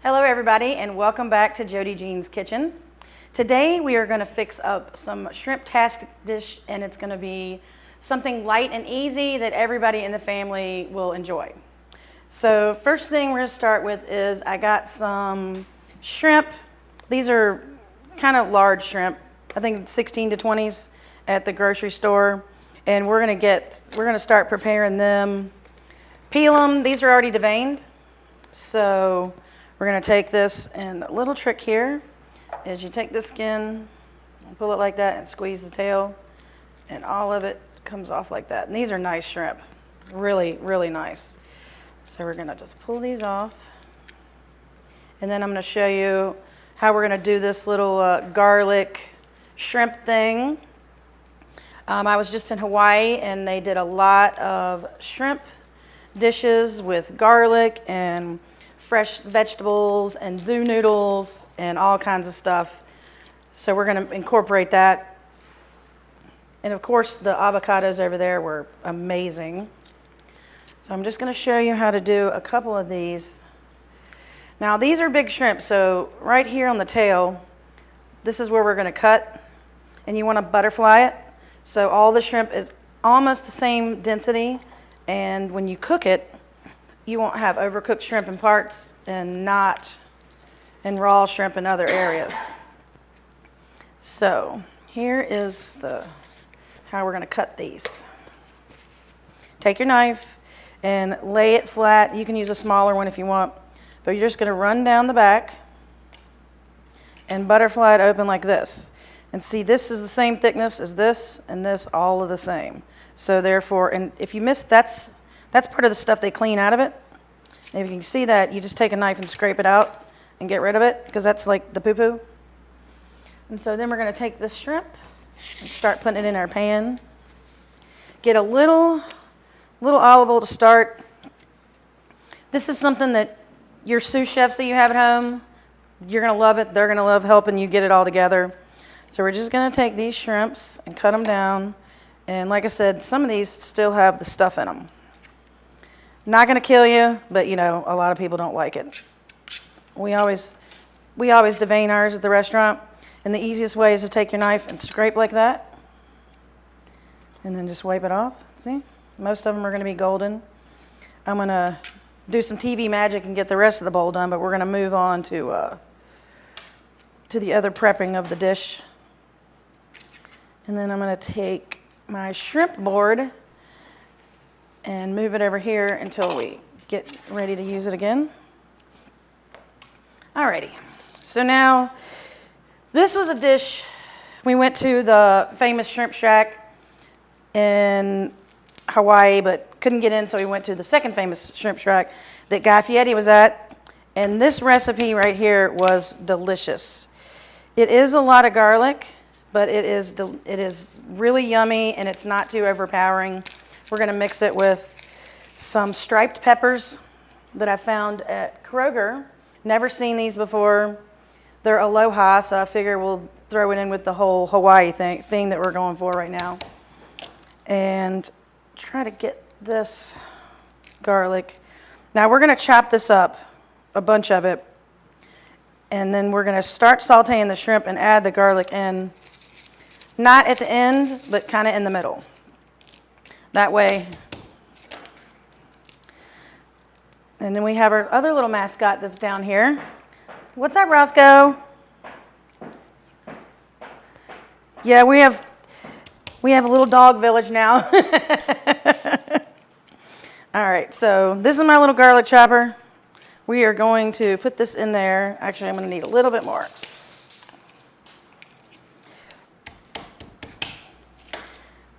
Hello everybody and welcome back to JoDee Jean's Kitchen. Today we are going to fix up some shrimp-tastic dish, and it's going to be something light and easy that everybody in the family will enjoy. So first thing we're going to start with is I got some shrimp. These are kind of large shrimp, I think 16 to 20s at the grocery store, and we're going to start preparing them. Peel them. These are already deveined. So we're going to take this, and a little trick here is you take the skin and pull it like that and squeeze the tail, and all of it comes off like that. And these are nice shrimp, really, really nice. So we're going to just pull these off, and then I'm going to show you how we're going to do this little garlic shrimp thing. I was just in Hawaii, and they did a lot of shrimp dishes with garlic and fresh vegetables and zoo noodles and all kinds of stuff. So we're going to incorporate that. And of course the avocados over there were amazing. So I'm just going to show you how to do a couple of these. Now these are big shrimp, so right here on the tail, this is where we're going to cut, and you want to butterfly it. So all the shrimp is almost the same density, and when you cook it, you won't have overcooked shrimp in parts and raw shrimp in other areas. So here is how we're going to cut these. Take your knife and lay it flat. You can use a smaller one if you want, but you're just going to run down the back and butterfly it open like this. And see, this is the same thickness as this, and this all of the same. So therefore, and if you miss, that's part of the stuff they clean out of it. And if you can see that, you just take a knife and scrape it out and get rid of it, because that's like the poo-poo. And so then we're going to take this shrimp and start putting it in our pan. Get a little olive oil to start. This is something that your sous chefs that you have at home, you're going to love it. They're going to love helping you get it all together. So we're just going to take these shrimps and cut them down. And like I said, some of these still have the stuff in them. Not going to kill you, but you know, a lot of people don't like it. We always devein ours at the restaurant, and the easiest way is to take your knife and scrape like that, and then just wipe it off. See? Most of them are going to be golden. I'm going to do some TV magic and get the rest of the bowl done, but we're going to move on to the other prepping of the dish. And then I'm going to take my shrimp board and move it over here until we get ready to use it again. Alrighty, so now this was a dish. We went to the famous shrimp shack in Hawaii, but couldn't get in, so we went to the second famous shrimp shack that Guy Fieri was at, and this recipe right here was delicious. It is a lot of garlic, but it is really yummy, and it's not too overpowering. We're going to mix it with some striped peppers that I found at Kroger. Never seen these before. They're aloha, so I figure we'll throw it in with the whole Hawaii thing that we're going for right now. And try to get this garlic. Now we're going to chop this up, a bunch of it, and then we're going to start sauteing the shrimp and add the garlic in. Not at the end, but kind of in the middle. That way. And then we have our other little mascot that's down here. What's up, Roscoe? Yeah, we have a little dog village now. All right, so this is my little garlic chopper. We are going to put this in there. Actually, I'm going to need a little bit more.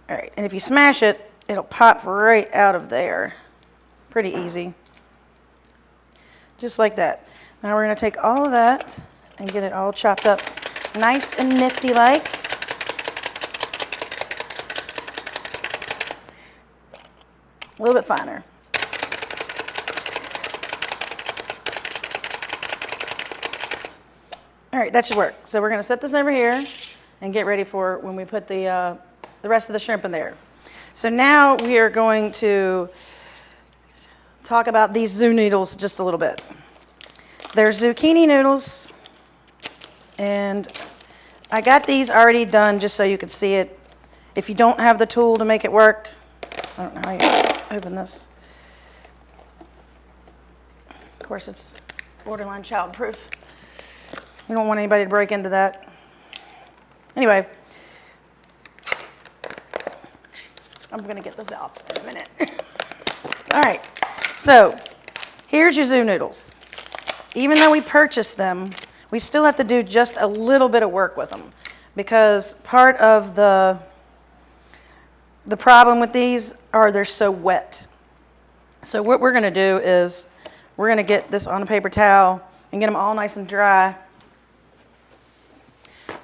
All right, and if you smash it, it'll pop right out of there. Pretty easy. Just like that. Now we're going to take all of that and get it all chopped up nice and nifty like. A little bit finer. All right, that should work. So we're going to set this over here and get ready for when we put the rest of the shrimp in there. So now we are going to talk about these zoo noodles just a little bit. They're zucchini noodles, and I got these already done just so you could see it. If you don't have the tool to make it work, I don't know how you open this. Of course, it's borderline childproof. You don't want anybody to break into that. Anyway, I'm going to get this out in a minute. All right, so here's your zoo noodles. Even though we purchased them, we still have to do just a little bit of work with them, because part of the problem with these are they're so wet. So what we're going to do is we're going to get this on a paper towel and get them all nice and dry,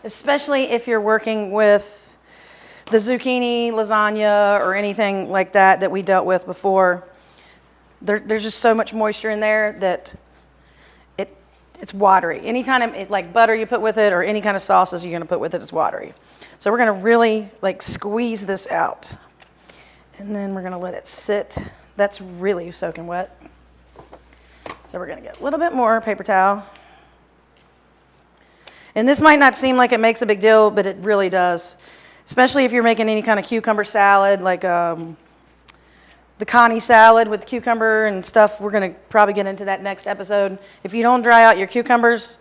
especially if you're working with the zucchini lasagna or anything like that we dealt with before. There's just so much moisture in there that it's watery. Any kind of like butter you put with it or any kind of sauces you're going to put with it is watery. So we're going to really like squeeze this out, and then we're going to let it sit. That's really soaking wet. So we're going to get a little bit more paper towel. And this might not seem like it makes a big deal, but it really does. Especially if you're making any kind of cucumber salad, like the Connie salad with cucumber and stuff. We're going to probably get into that next episode. If you don't dry out your cucumbers,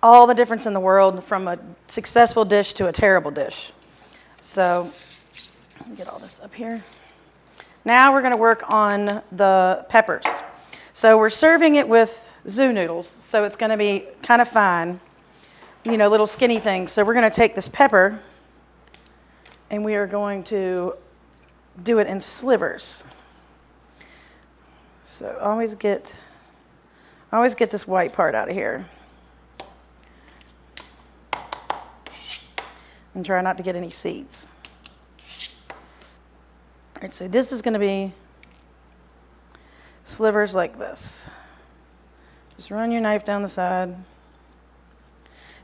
all the difference in the world from a successful dish to a terrible dish. So let me get all this up here. Now we're going to work on the peppers. So we're serving it with zoo noodles, so it's going to be kind of fine, you know, little skinny things. So we're going to take this pepper and we are going to do it in slivers. So always get this white part out of here. And try not to get any seeds. All right, so this is going to be slivers like this. Just run your knife down the side.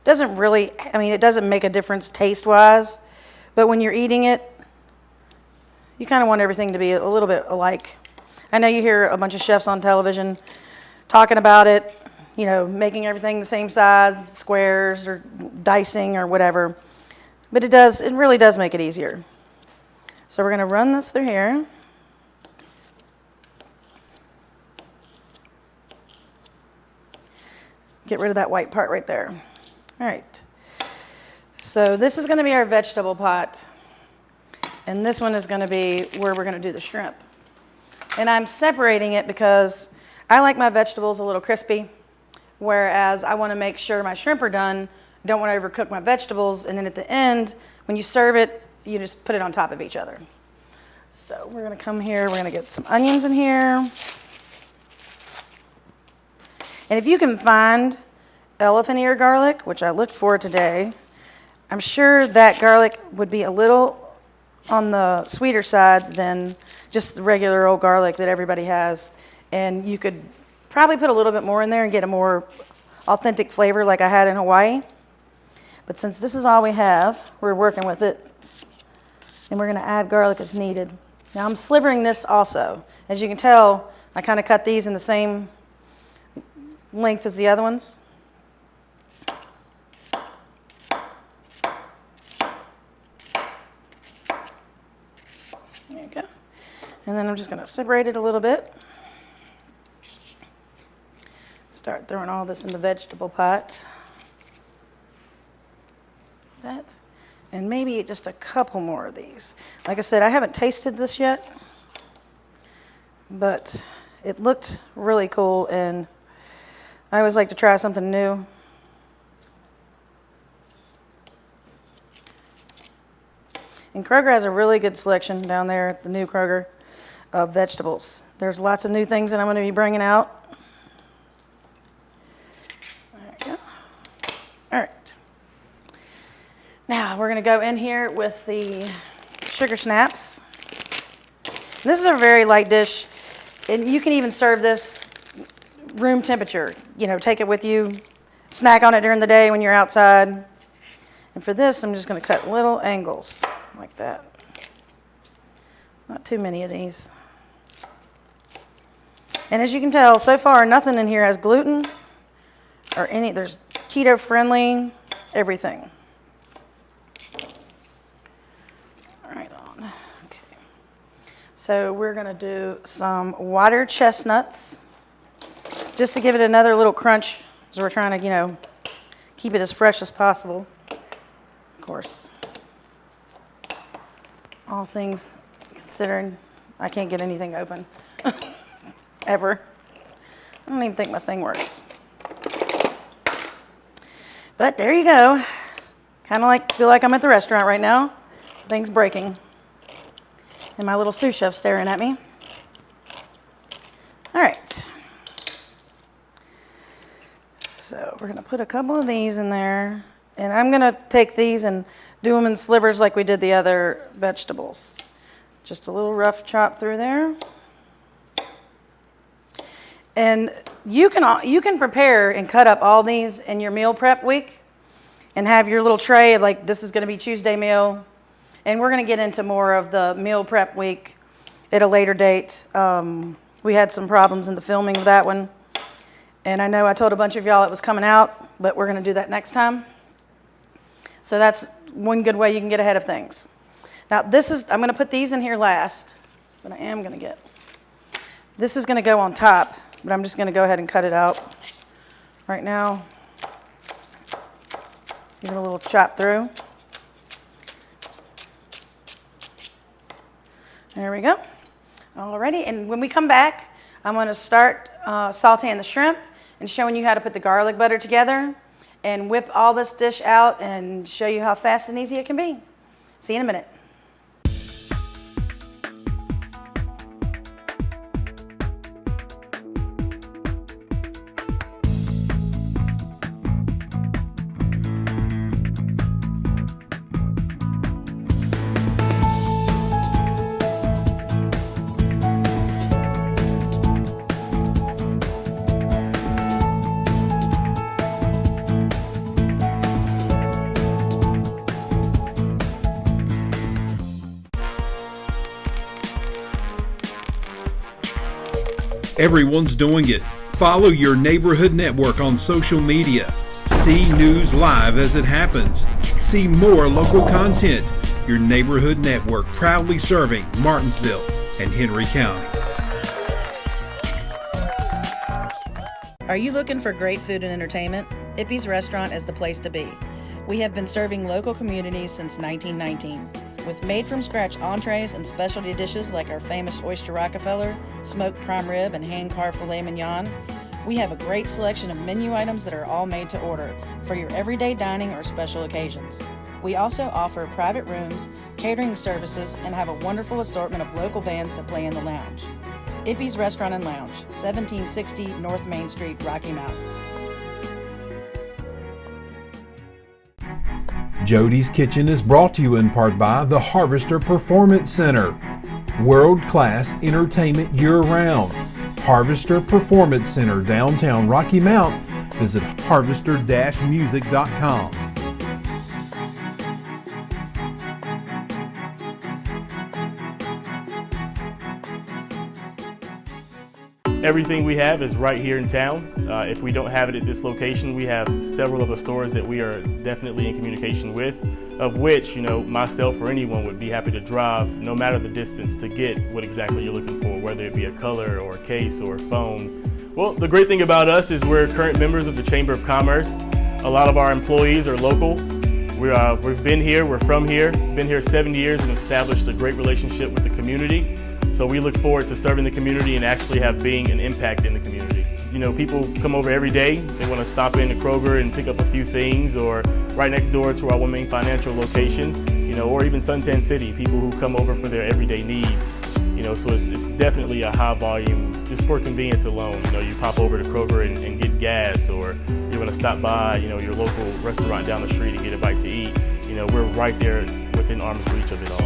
Doesn't really, I mean, it doesn't make a difference taste-wise, but when you're eating it, you kind of want everything to be a little bit alike. I know you hear a bunch of chefs on television talking about it, you know, making everything the same size, squares or dicing or whatever. But it really does make it easier. So we're going to run this through here. Get rid of that white part right there. All right. So this is going to be our vegetable pot. And this one is going to be where we're going to do the shrimp. And I'm separating it because I like my vegetables a little crispy, whereas I want to make sure my shrimp are done. I don't want to overcook my vegetables. And then at the end, when you serve it, you just put it on top of each other. So we're going to come here. We're going to get some onions in here. And if you can find elephant ear garlic, which I looked for today, I'm sure that garlic would be a little on the sweeter side than just the regular old garlic that everybody has. And you could probably put a little bit more in there and get a more authentic flavor like I had in Hawaii. But since this is all we have, we're working with it. And we're going to add garlic as needed. Now I'm slivering this also. As you can tell, I kind of cut these in the same length as the other ones. There you go. And then I'm just going to separate it a little bit. Start throwing all this in the vegetable pot. That. And maybe just a couple more of these. Like I said, I haven't tasted this yet, but it looked really cool, and I always like to try something new. And Kroger has a really good selection down there at the new Kroger of vegetables. There's lots of new things that I'm going to be bringing out. There we go. All right. Now we're going to go in here with the sugar snaps. This is a very light dish, and you can even serve this room temperature. You know, take it with you, snack on it during the day when you're outside. And for this, I'm just going to cut little angles like that. Not too many of these. And as you can tell, so far nothing in here has gluten or any, there's keto friendly, everything. Right on. Okay. So we're gonna do some water chestnuts, just to give it another little crunch, because we're trying to, you know, keep it as fresh as possible. Of course, all things considering, I can't get anything open, ever. I don't even think my thing works. But there you go. Kind of like, feel like I'm at the restaurant right now. Things breaking. And my little sous chef staring at me. All right. So we're gonna put a couple of these in there. And I'm gonna take these and do them in slivers like we did the other vegetables. Just a little rough chop through there. And you can prepare and cut up all these in your meal prep week and have your little tray of like, this is gonna be Tuesday meal. And we're gonna get into more of the meal prep week at a later date. We had some problems in the filming of that one. And I know I told a bunch of y'all it was coming out, but we're gonna do that next time. So that's one good way you can get ahead of things. Now I'm gonna put these in here last, but I am gonna this is gonna go on top, but I'm just gonna go ahead and cut it out right now. Give it a little chop through. There we go. Alrighty, and when we come back, I'm gonna start sauteing the shrimp and showing you how to put the garlic butter together and whip all this dish out and show you how fast and easy it can be. See you in a minute. Everyone's doing it. Follow your neighborhood network on social media. See news live as it happens. See more local content. Your neighborhood network proudly serving Martinsville and Henry County. Are you looking for great food and entertainment? Ippy's Restaurant is the place to be. We have been serving local communities since 1919. With made-from-scratch entrees and specialty dishes like our famous Oyster Rockefeller, smoked prime rib, and hand-carved filet mignon, we have a great selection of menu items that are all made to order for your everyday dining or special occasions. We also offer private rooms, catering services, and have a wonderful assortment of local bands that play in the lounge. Ippy's Restaurant and Lounge, 1760 North Main Street, Rocky Mount. JoDee's Kitchen is brought to you in part by the Harvester Performance Center. World-class entertainment year-round. Harvester Performance Center, downtown Rocky Mount. Visit harvester-music.com. Everything we have is right here in town. If we don't have it at this location, we have several other stores that we are definitely in communication with, of which, myself or anyone would be happy to drive, no matter the distance, to get what exactly you're looking for, whether it be a color or a case or a foam. Well, the great thing about us is we're current members of the Chamber of Commerce. A lot of our employees are local. We've been here, we're from here, been here 7 years and established a great relationship with the community. So we look forward to serving the community and actually being an impact in the community. People come over every day. They want to stop in to Kroger and pick up a few things, or right next door to our One Main Financial location, or even Suntan City, people who come over for their everyday needs. So it's definitely a high volume, just for convenience alone. You pop over to Kroger and get gas, or you're going to stop by, your local restaurant down the street and get a bite to eat. We're right there within arm's reach of it all.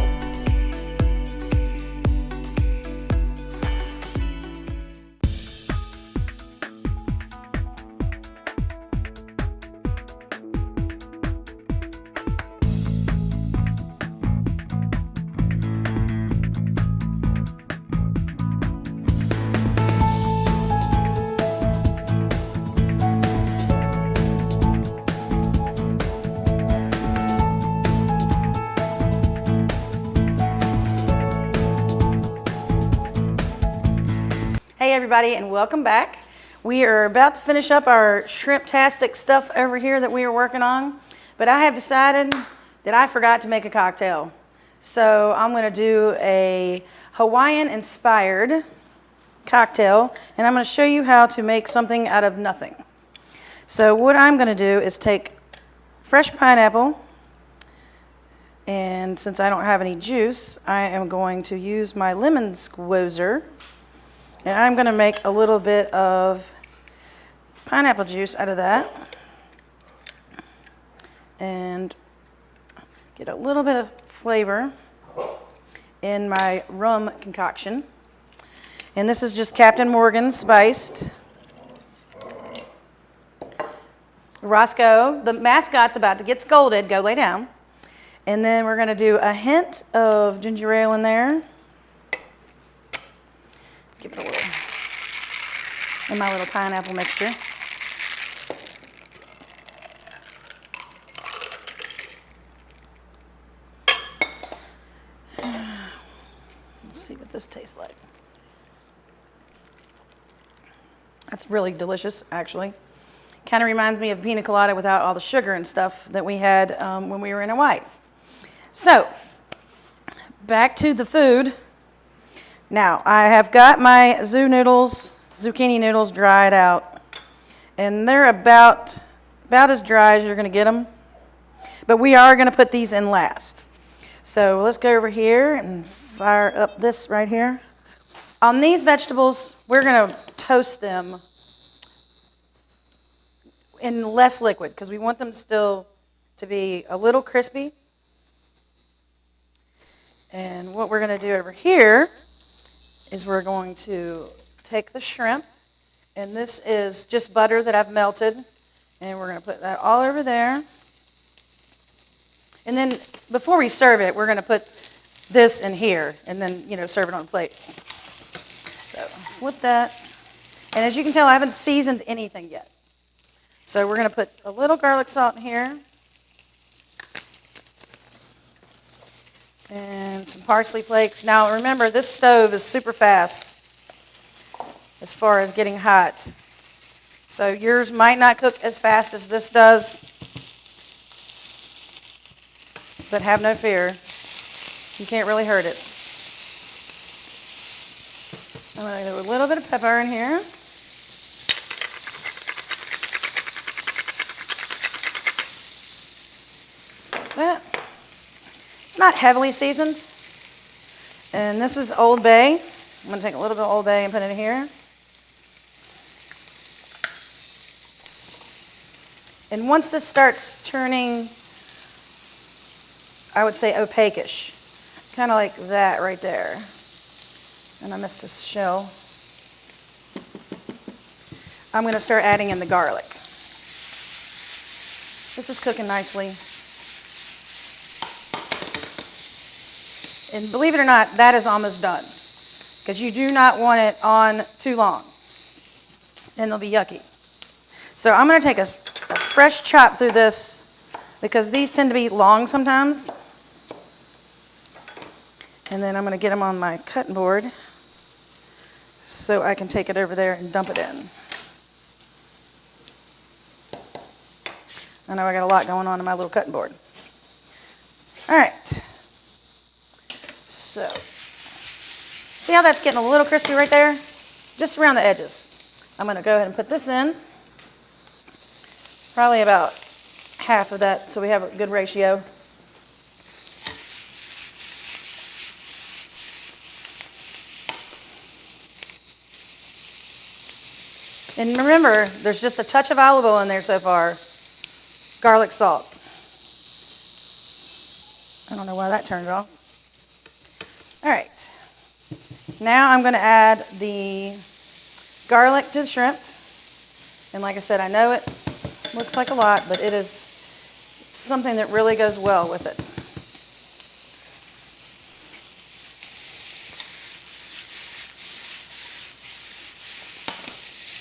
Howdy everybody and welcome back. We are about to finish up our shrimp-tastic stuff over here that we are working on, but I have decided that I forgot to make a cocktail. So I'm going to do a Hawaiian-inspired cocktail, and I'm going to show you how to make something out of nothing. So what I'm going to do is take fresh pineapple, and since I don't have any juice, I am going to use my lemon squeezer, and I'm going to make a little bit of pineapple juice out of that, and get a little bit of flavor in my rum concoction. And this is just Captain Morgan spiced. Roscoe, the mascot's about to get scolded. Go lay down. And then we're going to do a hint of ginger ale in there. Give it a little. In my little pineapple mixture. Let's see what this tastes like. That's really delicious, actually. Kind of reminds me of pina colada without all the sugar and stuff that we had when we were in Hawaii. So, back to the food. Now, I have got my zucchini noodles dried out. And they're about as dry as you're going to get them. But we are going to put these in last. So, let's go over here and fire up this right here. On these vegetables, we're going to toast them in less liquid because we want them still to be a little crispy. And what we're going to do over here is we're going to take the shrimp, and this is just butter that I've melted, and we're going to put that all over there. And then before we serve it, we're going to put this in here and then, serve it on a plate. So flip that. And as you can tell, I haven't seasoned anything yet. So we're going to put a little garlic salt in here. And some parsley flakes. Now remember, this stove is super fast as far as getting hot. So yours might not cook as fast as this does. But have no fear. You can't really hurt it. I'm going to do a little bit of pepper in here. Like that. It's not heavily seasoned. And this is Old Bay. I'm going to take a little bit of Old Bay and put it in here. And once this starts turning, I would say opaque-ish. Kind of like that right there. And I missed this shell. I'm going to start adding in the garlic. This is cooking nicely. And believe it or not, that is almost done. Because you do not want it on too long. Then they'll be yucky. So I'm going to take a fresh chop through this because these tend to be long sometimes. And then I'm going to get them on my cutting board so I can take it over there and dump it in. I know I got a lot going on in my little cutting board. All right. So, see how that's getting a little crispy right there? Just around the edges. I'm going to go ahead and put this in. Probably about half of that so we have a good ratio. And remember, there's just a touch of olive oil in there so far. Garlic salt. I don't know why that turned off. All right. Now I'm going to add the garlic to the shrimp. And like I said, I know it looks like a lot, but it is something that really goes well with it.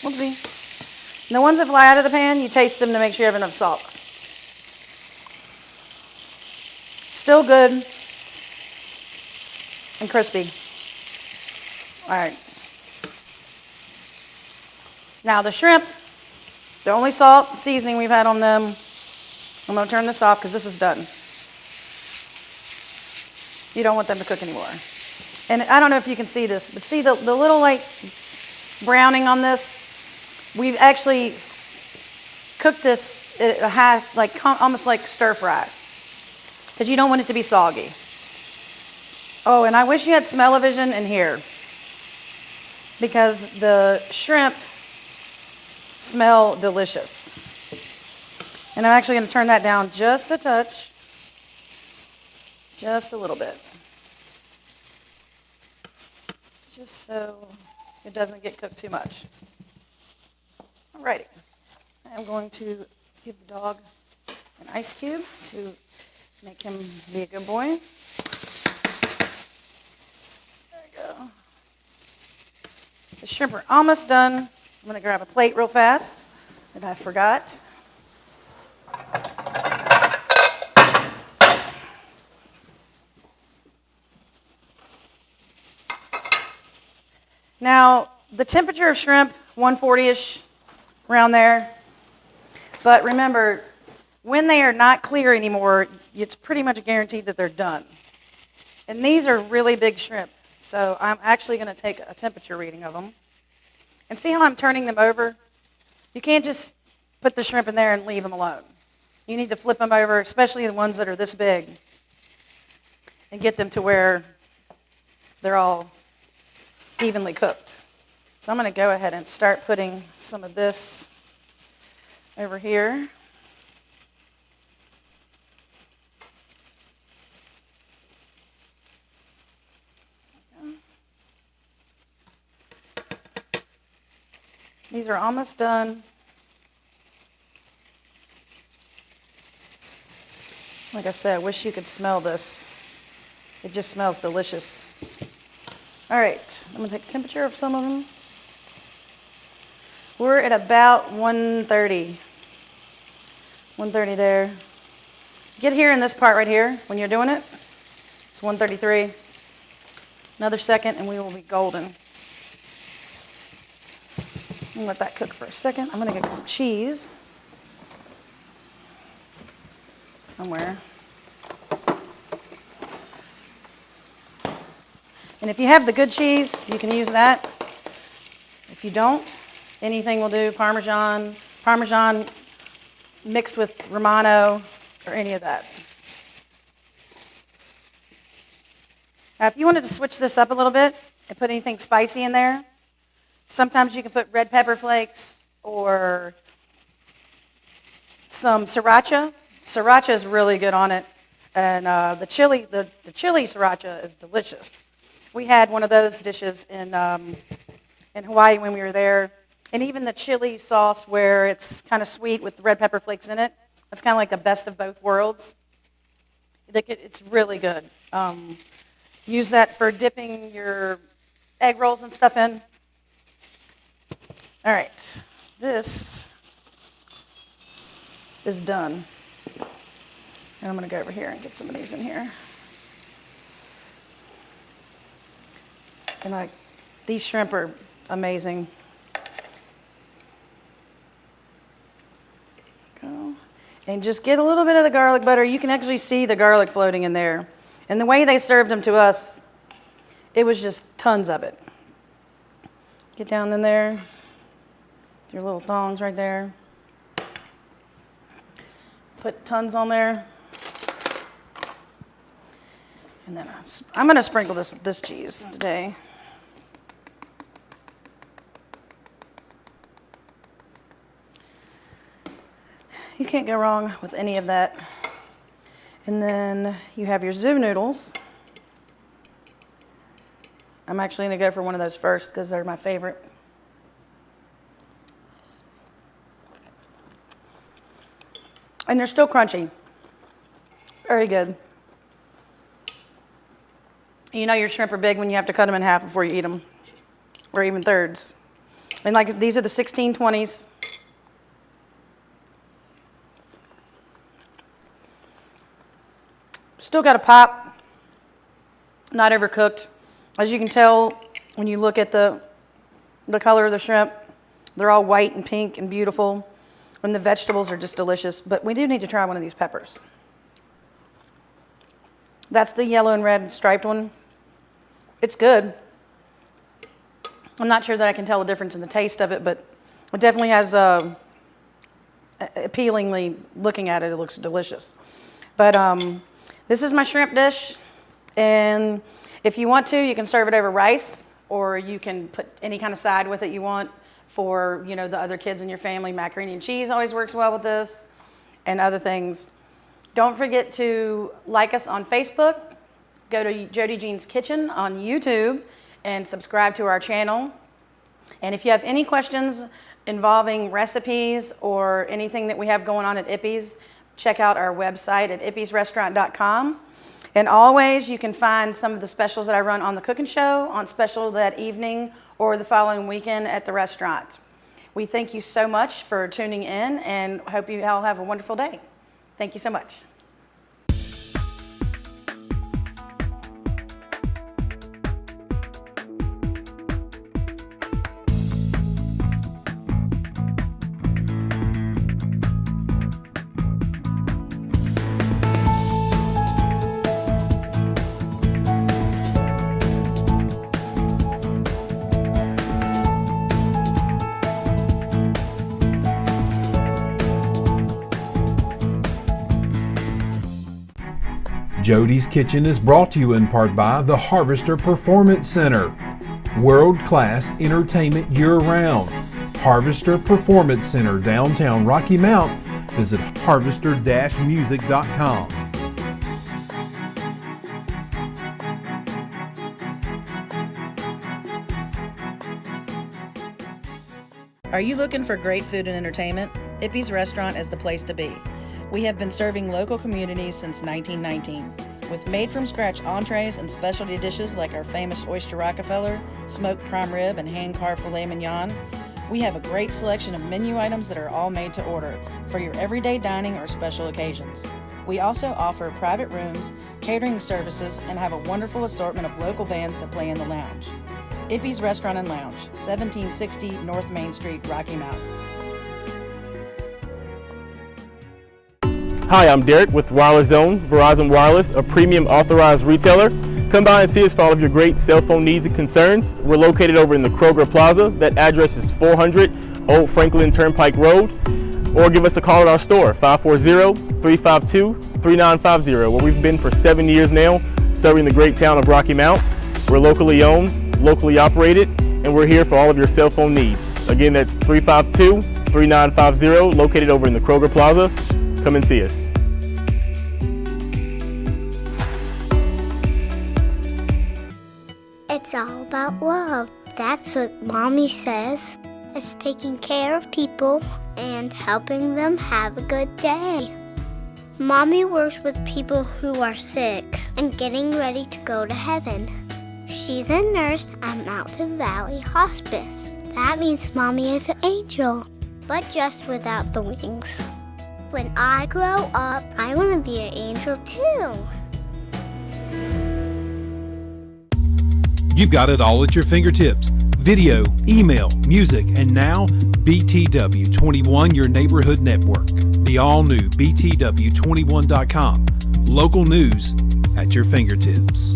Whoopsie. And the ones that fly out of the pan, you taste them to make sure you have enough salt. Still good and crispy. All right. Now the shrimp, the only salt and seasoning we've had on them, I'm going to turn this off because this is done. You don't want them to cook anymore. And I don't know if you can see this, but see the little like browning on this? We've actually cooked this at a high, like almost like stir fry, because you don't want it to be soggy. Oh, and I wish you had smell-o-vision in here, because the shrimp smell delicious. And I'm actually going to turn that down just a touch, just a little bit, just so it doesn't get cooked too much. Alrighty, I'm going to give the dog an ice cube to make him be a good boy. There we go. The shrimp are almost done. I'm going to grab a plate real fast that I forgot. Now, the temperature of shrimp, 140-ish, around there. But remember, when they are not clear anymore, it's pretty much guaranteed that they're done. And these are really big shrimp, so I'm actually going to take a temperature reading of them. And see how I'm turning them over? You can't just put the shrimp in there and leave them alone. You need to flip them over, especially the ones that are this big, and get them to where they're all evenly cooked. So I'm going to go ahead and start putting some of this over here. These are almost done. Like I said, I wish you could smell this. It just smells delicious. All right, I'm going to take the temperature of some of them. We're at about 130. 130 there. Get here in this part right here when you're doing it. It's 133. Another second and we will be golden. I'm going to let that cook for a second. I'm going to get some cheese somewhere. And if you have the good cheese, you can use that. If you don't, anything will do. Parmesan mixed with Romano, or any of that. Now, if you wanted to switch this up a little bit and put anything spicy in there, sometimes you can put red pepper flakes or some sriracha. Sriracha is really good on it. And the chili sriracha is delicious. We had one of those dishes in Hawaii when we were there. And even the chili sauce where it's kind of sweet with the red pepper flakes in it, that's kind of like the best of both worlds. It's really good. Use that for dipping your egg rolls and stuff in. All right, this is done. And I'm going to go over here and get some of these in here. And these shrimp are amazing. Go. And just get a little bit of the garlic butter. You can actually see the garlic floating in there. And the way they served them to us, it was just tons of it. Get down in there. Your little thongs right there. Put tons on there. And then I'm going to sprinkle this with this cheese today. You can't go wrong with any of that. And then you have your zoo noodles. I'm actually going to go for one of those first because they're my favorite. And they're still crunchy. Very good. You know your shrimp are big when you have to cut them in half before you eat them, or even thirds. And like these are the 1620s. Still got a pop, not overcooked. As you can tell when you look at the color of the shrimp, They're all white and pink and beautiful, and the vegetables are just delicious. But we do need to try one of these peppers. That's the yellow and red striped one. It's good. I'm not sure that I can tell the difference in the taste of it, but it definitely has, appealingly, looking at it, it looks delicious. But this is my shrimp dish, and if you want to, you can serve it over rice, or you can put any kind of side with it you want for, you know, the other kids in your family. Macaroni and cheese always works well with this, and other things. Don't forget to like us on Facebook, go to JoDee Jean's Kitchen on YouTube, and subscribe to our channel. And if you have any questions involving recipes or anything that we have going on at Ippy's, check out our website at ippysrestaurant.com. And always, you can find some of the specials that I run on the cooking show on special that evening or the following weekend at the restaurant. We thank you so much for tuning in and hope you all have a wonderful day. Thank you so much. JoDee's Kitchen is brought to you in part by the Harvester Performance Center. World-class entertainment year-round. Harvester Performance Center, downtown Rocky Mount. Visit harvester-music.com. Are you looking for great food and entertainment? Ippy's Restaurant is the place to be. We have been serving local communities since 1919 with made-from-scratch entrees and specialty dishes like our famous Oyster Rockefeller, smoked prime rib, and hand-carved filet mignon. We have a great selection of menu items that are all made to order for your everyday dining or special occasions. We also offer private rooms, catering services, and have a wonderful assortment of local bands that play in the lounge. Ippy's Restaurant and Lounge, 1760 North Main Street, Rocky Mount. Hi, I'm Derek with Wireless Zone, Verizon Wireless, a premium authorized retailer. Come by and see us for all of your great cell phone needs and concerns. We're located over in the Kroger Plaza. That address is 400 Old Franklin Turnpike Road. Or give us a call at our store, 540-352-3950, where we've been for 7 years now, serving the great town of Rocky Mount. We're locally owned, locally operated, and we're here for all of your cell phone needs. Again, that's 352-3950, located over in the Kroger Plaza. Come and see us. It's all about love. That's what Mommy says. It's taking care of people and helping them have a good day. Mommy works with people who are sick and getting ready to go to heaven. She's a nurse at Mountain Valley Hospice. That means Mommy is an angel, but just without the wings. When I grow up, I want to be an angel too. You've got it all at your fingertips. Video, email, music, and now BTW21, your neighborhood network. The all-new BTW21.com. Local news at your fingertips.